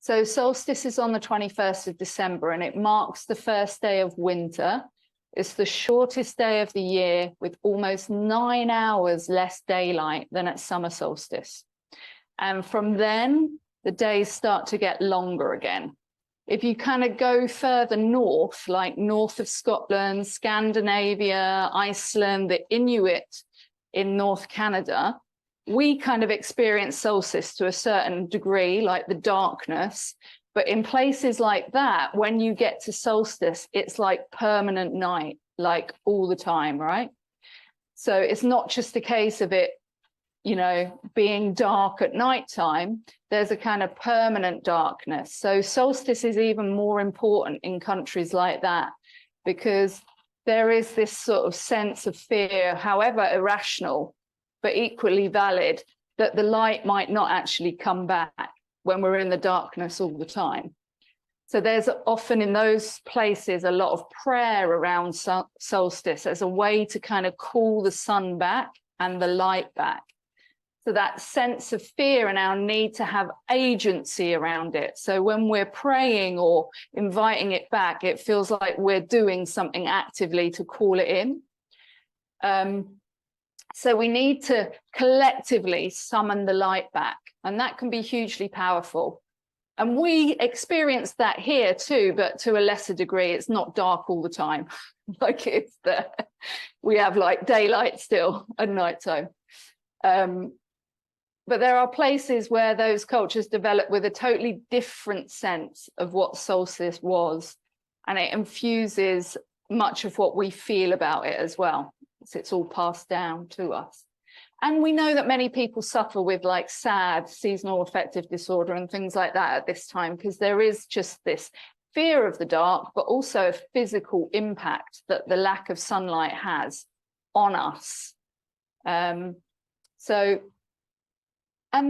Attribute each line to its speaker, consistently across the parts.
Speaker 1: So solstice is on the 21st of December, and it marks the first day of winter. It's the shortest day of the year, with almost 9 hours less daylight than at summer solstice. And from then, the days start to get longer again. If you kind of go further north, like north of Scotland, Scandinavia, Iceland, the Inuit in North Canada, we kind of experience solstice to a certain degree, like the darkness. But in places like that, when you get to solstice, it's like permanent night, like all the time, right? So it's not just a case of it, you know, being dark at nighttime. There's a kind of permanent darkness. So solstice is even more important in countries like that, because there is this sort of sense of fear, however irrational, but equally valid, that the light might not actually come back when we're in the darkness all the time. So there's often in those places a lot of prayer around solstice as a way to kind of call the sun back and the light back. So that sense of fear and our need to have agency around it. So when we're praying or inviting it back, it feels like we're doing something actively to call it in. So we need to collectively summon the light back, and that can be hugely powerful. And we experience that here too, but to a lesser degree. It's not dark all the time, like it's there. We have like daylight still at nighttime. But there are places where those cultures develop with a totally different sense of what solstice was, and it infuses much of what we feel about it as well. So it's all passed down to us. And we know that many people suffer with like SAD, seasonal affective disorder, and things like that at this time, because there is just this fear of the dark, but also a physical impact that the lack of sunlight has on us. And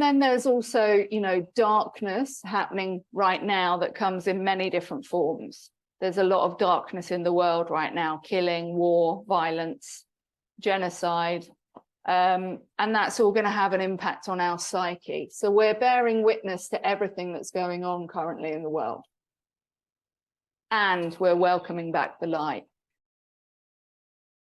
Speaker 1: then there's also, you know, darkness happening right now that comes in many different forms. There's a lot of darkness in the world right now: killing, war, violence, genocide, and that's all going to have an impact on our psyche. So we're bearing witness to everything that's going on currently in the world, and we're welcoming back the light.